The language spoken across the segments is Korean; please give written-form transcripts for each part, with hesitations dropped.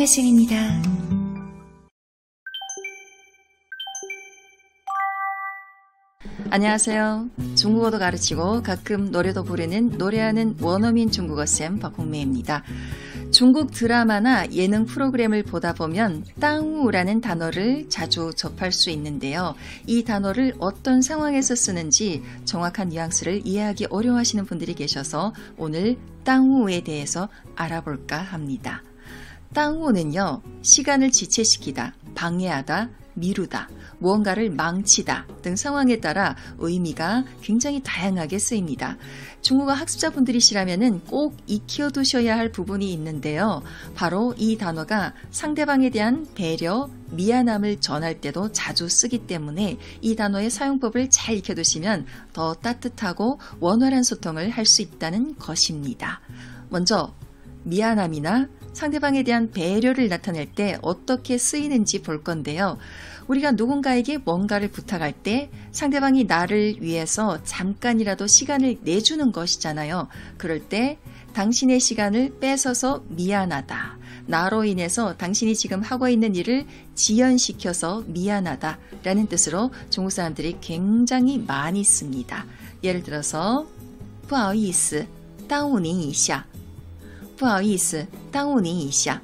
홍매승입니다. 안녕하세요. 중국어도 가르치고 가끔 노래도 부르는 노래하는 원어민 중국어쌤 박홍매입니다. 중국 드라마나 예능 프로그램을 보다 보면 땅우라는 단어를 자주 접할 수 있는데요. 이 단어를 어떤 상황에서 쓰는지 정확한 뉘앙스를 이해하기 어려워하시는 분들이 계셔서 오늘 땅우에 대해서 알아볼까 합니다. 땅우는요, 시간을 지체시키다, 방해하다, 미루다, 무언가를 망치다 등 상황에 따라 의미가 굉장히 다양하게 쓰입니다. 중국어 학습자분들이시라면 꼭 익혀두셔야 할 부분이 있는데요. 바로 이 단어가 상대방에 대한 배려, 미안함을 전할 때도 자주 쓰기 때문에 이 단어의 사용법을 잘 익혀두시면 더 따뜻하고 원활한 소통을 할 수 있다는 것입니다. 먼저 미안함이나 상대방에 대한 배려를 나타낼 때 어떻게 쓰이는지 볼 건데요. 우리가 누군가에게 뭔가를 부탁할 때 상대방이 나를 위해서 잠깐이라도 시간을 내주는 것이잖아요. 그럴 때 당신의 시간을 뺏어서 미안하다. 나로 인해서 당신이 지금 하고 있는 일을 지연시켜서 미안하다 라는 뜻으로 중국 사람들이 굉장히 많이 씁니다. 예를 들어서 不好意思耽误您一下不好意思耽误您一下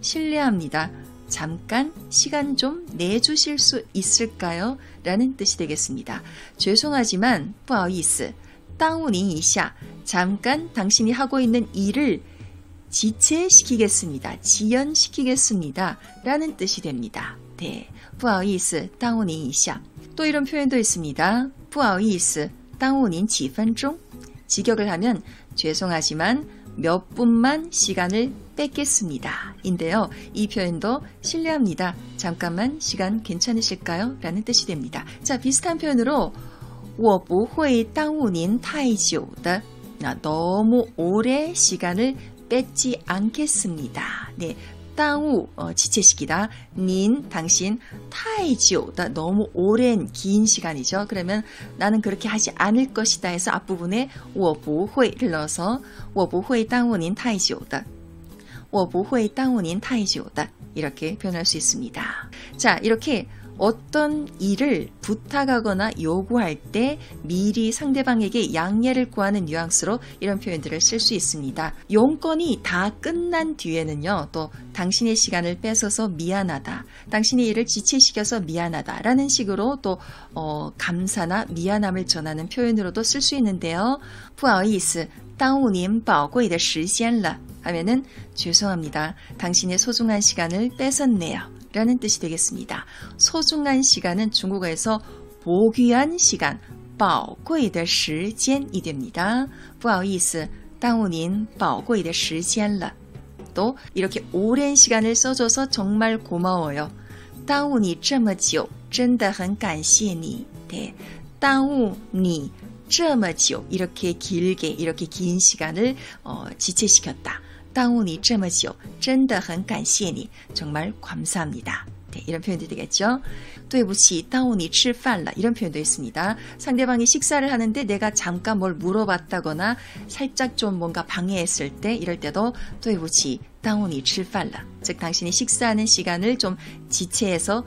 실례합니다. 잠깐 시간 좀 내주실 수 있을까요? 라는 뜻이 되겠습니다. 죄송하지만 不好意思耽误您一下 잠깐 당신이 하고 있는 일을 지체시키겠습니다. 지연시키겠습니다. 라는 뜻이 됩니다. 네, 不好意思耽误您一下 또 이런 표현도 있습니다. 不好意思耽误您几分钟 직역을 하면 죄송하지만 몇 분만 시간을 뺏겠습니다. 인데요. 이 표현도 실례합니다. 잠깐만 시간 괜찮으실까요? 라는 뜻이 됩니다. 자, 비슷한 표현으로 我不会耽误您太久的 너무 오래 시간을 뺏지 않겠습니다. 네, 耽误 지체시키다, 닌 당신, 太久的 너무 오랜 긴 시간이죠. 그러면 나는 그렇게 하지 않을 것이다 해서 앞부분에 我不会를 넣어서 我不会耽误您太久的我不会耽误您太久的 이렇게 표현할 수 있습니다. 자, 이렇게 어떤 일을 부탁하거나 요구할 때 미리 상대방에게 양해를 구하는 뉘앙스로 이런 표현들을 쓸 수 있습니다. 용건이 다 끝난 뒤에는요, 또 당신의 시간을 뺏어서 미안하다, 당신의 일을 지체시켜서 미안하다 라는 식으로 또 감사나 미안함을 전하는 표현으로도 쓸 수 있는데요. 不好意思耽误您宝贵的时间了 하면은 죄송합니다. 당신의 소중한 시간을 뺏었네요. 라는 뜻이 되겠습니다. 소중한 시간은 중국어에서 보귀한 시간, 宝贵的时间이 됩니다. 不好意思耽误您宝贵的时间了 또 이렇게 오랜 시간을 써줘서 정말 고마워요. 耽误你这么久真的很感谢你 네, 耽误你这么久 이렇게 길게 이렇게 긴 시간을 지체시켰다. 耽误你这么久真的很感谢你 정말 감사합니다. 네, 이런 표현도 되겠죠. 对不起耽误你吃饭了 이런 표현도 있습니다. 상대방이 식사를 하는데 내가 잠깐 뭘 물어봤다거나 살짝 좀 뭔가 방해했을 때 이럴 때도 对不起耽误你吃饭了 즉 당신이 식사하는 시간을 좀 지체해서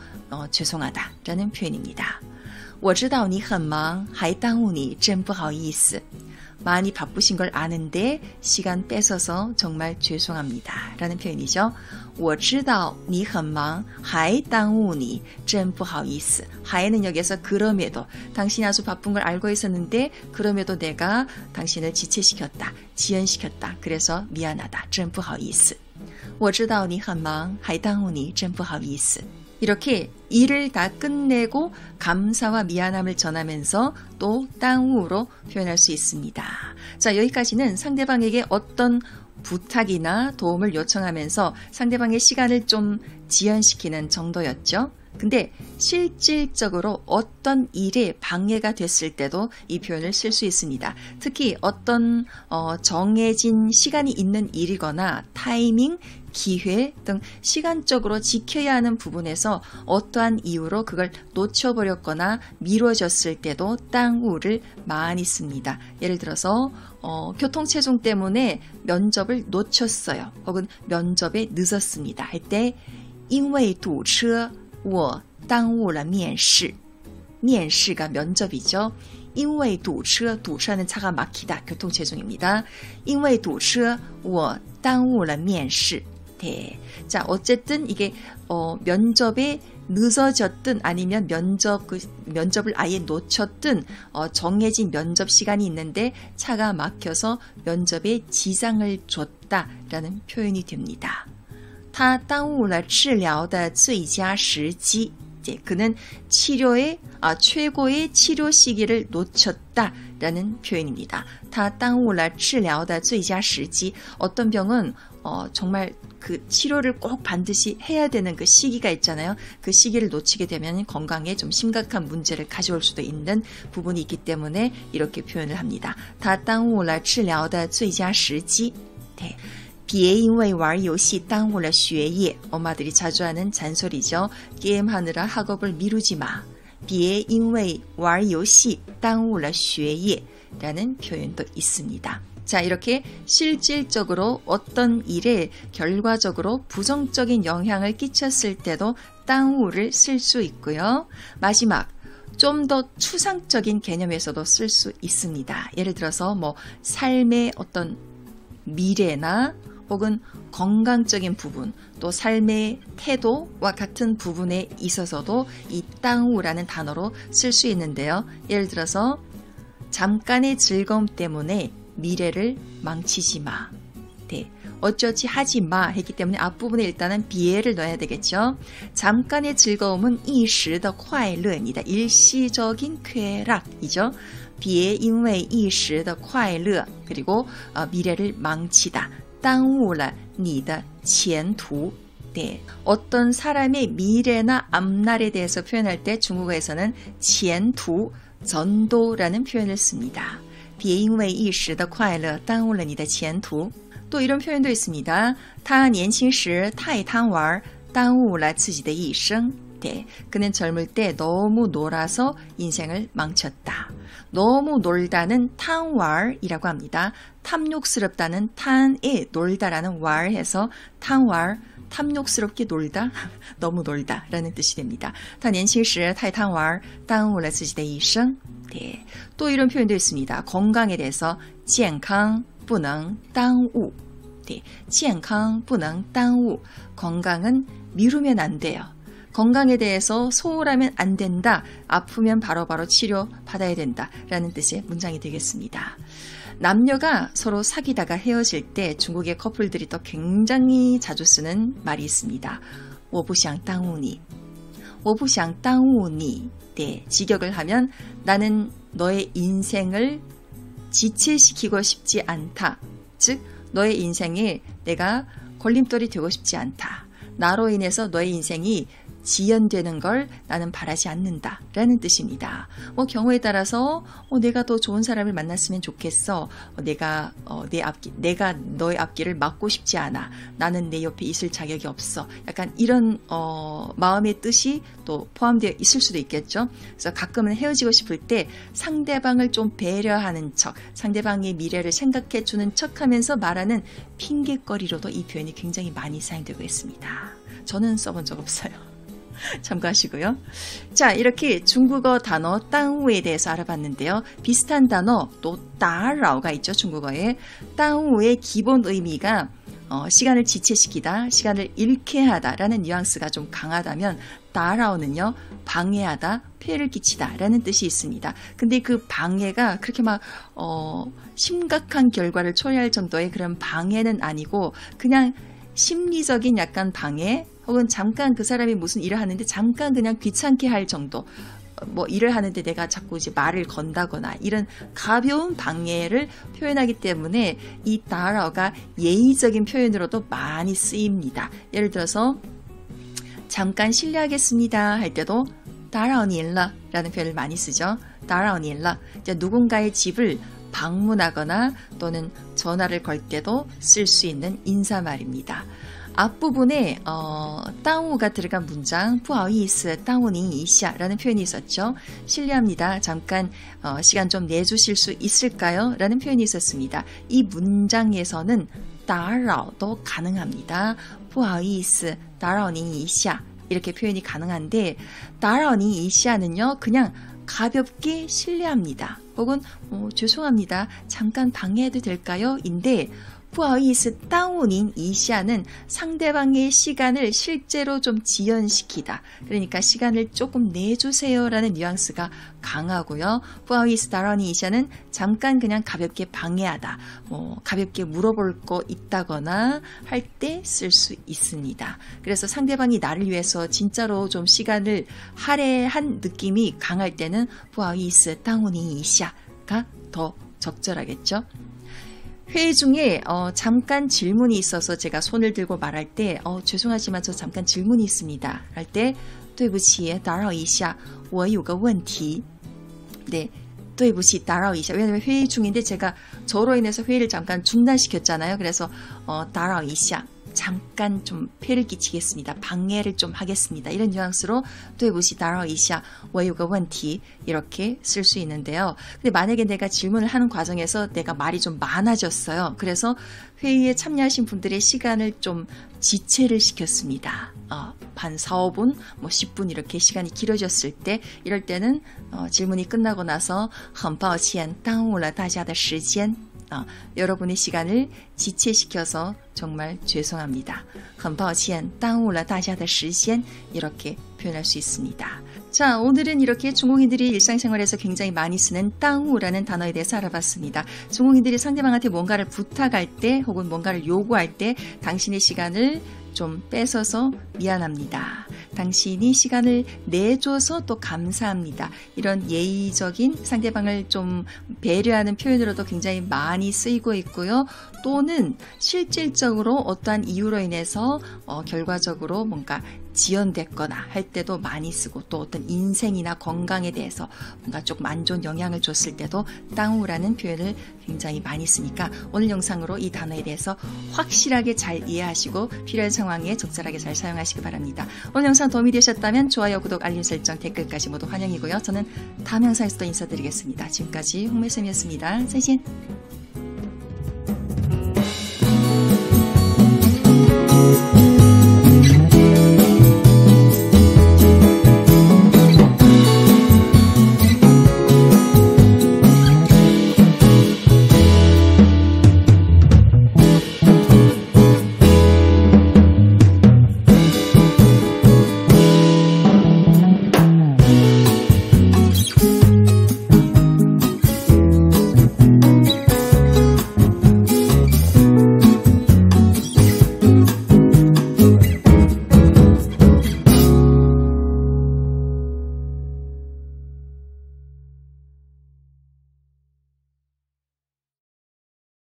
죄송하다 라는 표현입니다. 我知道你很忙还耽误你真不好意思 많이 바쁘신 걸 아는데 시간 뺏어서 정말 죄송합니다 라는 표현이죠. 我知道你很忙还耽误你真不好意思 하에는 여기서 그럼에도 당신이 아주 바쁜 걸 알고 있었는데 그럼에도 내가 당신을 지체시켰다, 지연시켰다. 그래서 미안하다. 真不好意思我知道你很忙还耽误你真不好意思 이렇게 일을 다 끝내고 감사와 미안함을 전하면서 또 땅우로 표현할 수 있습니다. 자, 여기까지는 상대방에게 어떤 부탁이나 도움을 요청하면서 상대방의 시간을 좀 지연시키는 정도였죠. 근데 실질적으로 어떤 일에 방해가 됐을 때도 이 표현을 쓸 수 있습니다. 특히 어떤 정해진 시간이 있는 일이거나 타이밍, 기회 등 시간적으로 지켜야 하는 부분에서 어떠한 이유로 그걸 놓쳐버렸거나 미뤄졌을 때도 땅우를 많이 씁니다. 예를 들어서 교통체증 때문에 면접을 놓쳤어요. 혹은 면접에 늦었습니다. 할 때 因为堵车我耽误了面试. 面试가 면접이죠. 因为堵车, 堵车는 차가 막히다, 교통체증입니다. 因为堵车我耽误了面试. 네. 자, 어쨌든 이게 면접에 늦어졌든 아니면 면접을 아예 놓쳤든 정해진 면접 시간이 있는데 차가 막혀서 면접에 지장을 줬다라는 표현이 됩니다. 他耽误了治疗的最佳时机. 네, 그는 최고의 치료 시기를 놓쳤다라는 표현입니다. 他耽误了治疗的最佳时机. 어떤 병은 정말 그 치료를 꼭 반드시 해야 되는 그 시기가 있잖아요. 그 시기를 놓치게 되면 건강에 좀 심각한 문제를 가져올 수도 있는 부분이 있기 때문에 이렇게 표현을 합니다. 他耽误了治疗的最佳时机. 네. 别因为玩游戏耽误了学业. 엄마들이 자주 하는 잔소리죠. 게임하느라 학업을 미루지 마. 别因为玩游戏耽误了学业 라는 표현도 있습니다. 자, 이렇게 실질적으로 어떤 일에 결과적으로 부정적인 영향을 끼쳤을 때도 땅우를 쓸 수 있고요. 마지막, 좀 더 추상적인 개념에서도 쓸 수 있습니다. 예를 들어서 삶의 어떤 미래나 혹은 건강적인 부분, 또 삶의 태도와 같은 부분에 있어서도 이 땅우라는 단어로 쓸 수 있는데요. 예를 들어서 잠깐의 즐거움 때문에 미래를 망치지 마. 네, 어쩌지 하지 마 했기 때문에 앞부분에 일단은 비애를 넣어야 되겠죠. 잠깐의 즐거움은 一时的快乐입니다. 일시적인 쾌락이죠. 别因为一时的快乐 그리고 미래를 망치다. 耽误了你的前途. 네, 어떤 사람의 미래나 앞날에 대해서 표현할 때 중국어에서는 前途, 전도라는 표현을 씁니다. 别因为一时的快乐耽误了你的前途. 또 이런 표현도 있습니다. 他年轻时太贪玩耽误了自己的一生. 네, 그는 젊을 때 너무 놀아서 인생을 망쳤다. 너무 놀다는 탕왈이라고 합니다. 탐욕스럽다는 탄에 놀다라는 왈해서 탕왈, 탐욕스럽게 놀다, 너무 놀다라는 뜻이 됩니다. 他年轻时太贪玩耽误了自己的一生. 네, 또 이런 표현도 있습니다. 건강에 대해서 健康不能耽误. 네, 健康不能耽误. 건강은 미루면 안 돼요. 건강에 대해서 소홀하면 안 된다. 아프면 바로바로 치료받아야 된다. 라는 뜻의 문장이 되겠습니다. 남녀가 서로 사귀다가 헤어질 때 중국의 커플들이 또 굉장히 자주 쓰는 말이 있습니다. 我不想耽误你. 我不想耽误你. 네, 직역을 하면 나는 너의 인생을 지체시키고 싶지 않다. 즉, 너의 인생에 내가 걸림돌이 되고 싶지 않다. 나로 인해서 너의 인생이 지연되는 걸 나는 바라지 않는다 라는 뜻입니다. 경우에 따라서 내가 더 좋은 사람을 만났으면 좋겠어. 내가 너의 앞길을 막고 싶지 않아. 나는 내 옆에 있을 자격이 없어. 약간 이런 마음의 뜻이 또 포함되어 있을 수도 있겠죠. 그래서 가끔은 헤어지고 싶을 때 상대방을 좀 배려하는 척, 상대방의 미래를 생각해 주는 척하면서 말하는 핑계거리로도 이 표현이 굉장히 많이 사용되고 있습니다. 저는 써본 적 없어요. 참고하시고요. 자, 이렇게 중국어 단어 땅우에 대해서 알아봤는데요. 비슷한 단어 또 따라오가 있죠. 중국어에. 땅우의 기본 의미가 시간을 지체시키다, 시간을 잃게 하다라는 뉘앙스가 좀 강하다면 따라오는요, 방해하다, 폐해를 끼치다 라는 뜻이 있습니다. 근데 그 방해가 그렇게 막 심각한 결과를 초래할 정도의 그런 방해는 아니고 그냥 심리적인 약간 방해, 혹은 잠깐 그 사람이 무슨 일을 하는데 잠깐 그냥 귀찮게 할 정도, 일을 하는데 내가 자꾸 이제 말을 건다거나 이런 가벼운 방해를 표현하기 때문에 이 따라오가 예의적인 표현으로도 많이 쓰입니다. 예를 들어서 잠깐 실례하겠습니다 할 때도 따라오니일라 라는 표현을 많이 쓰죠. 따라오니일라. 누군가의 집을 방문하거나 또는 전화를 걸 때도 쓸 수 있는 인사말입니다. 앞부분에 땅우가 들어간 문장 不好意思, 耽误您一下 라는 표현이 있었죠. 실례합니다. 잠깐 시간 좀 내주실 수 있을까요? 라는 표현이 있었습니다. 이 문장에서는 打扰도 가능합니다. 不好意思, 打扰您一下 이렇게 표현이 가능한데 打扰您一下는요 그냥 가볍게 실례합니다. 혹은 죄송합니다. 잠깐 방해해도 될까요? 인데 不好意思, 耽误您一下는 상대방의 시간을 실제로 좀 지연시키다. 그러니까 시간을 조금 내주세요 라는 뉘앙스가 강하고요. 不好意思, 打扰你一下는 잠깐 그냥 가볍게 방해하다. 가볍게 물어볼 거 있다거나 할 때 쓸 수 있습니다. 그래서 상대방이 나를 위해서 진짜로 좀 시간을 할애한 느낌이 강할 때는 不好意思, 耽误你一下가 더 적절하겠죠. 회의 중에 잠깐 질문이 있어서 제가 손을 들고 말할 때 죄송하지만 저 잠깐 질문이 있습니다. 할 때 对不起,打扰一下,我有个问题. 네, 对不起,打扰一下. 왜냐면 회의 중인데 제가 저로 인해서 회의를 잠깐 중단시켰잖아요. 그래서 打扰一下. 잠깐 좀 폐를 끼치겠습니다. 방해를 좀 하겠습니다. 이런 뉘앙스로 对不起,打扰一下,我有个问题 이렇게 쓸 수 있는데요. 근데 만약에 내가 질문을 하는 과정에서 내가 말이 좀 많아졌어요. 그래서 회의에 참여하신 분들의 시간을 좀 지체를 시켰습니다. 반 4, 5분, 10분 이렇게 시간이 길어졌을 때 이럴 때는 질문이 끝나고 나서 很抱歉,耽误了大家的时间. 여러분의 시간을 지체시켜서 정말 죄송합니다. 很抱歉,耽误了大家的时间 이렇게 표현할 수 있습니다. 자, 오늘은 이렇게 중국인들이 일상생활에서 굉장히 많이 쓰는 耽误라는 단어에 대해서 알아봤습니다. 중국인들이 상대방한테 뭔가를 부탁할 때 혹은 뭔가를 요구할 때 당신의 시간을 좀 뺏어서 미안합니다. 당신이 시간을 내줘서 또 감사합니다. 이런 예의적인 상대방을 좀 배려하는 표현으로도 굉장히 많이 쓰이고 있고요. 또는 실질적으로 어떠한 이유로 인해서 결과적으로 뭔가 지연됐거나 할 때도 많이 쓰고 또 어떤 인생이나 건강에 대해서 뭔가 조금 안 좋은 영향을 줬을 때도 耽误라는 표현을 굉장히 많이 쓰니까 오늘 영상으로 이 단어에 대해서 확실하게 잘 이해하시고 필요한 상황에 적절하게 잘 사용하시기 바랍니다. 오늘 영상 도움이 되셨다면 좋아요, 구독, 알림 설정, 댓글까지 모두 환영이고요. 저는 다음 영상에서 또 인사드리겠습니다. 지금까지 홍매쌤이었습니다. 再见.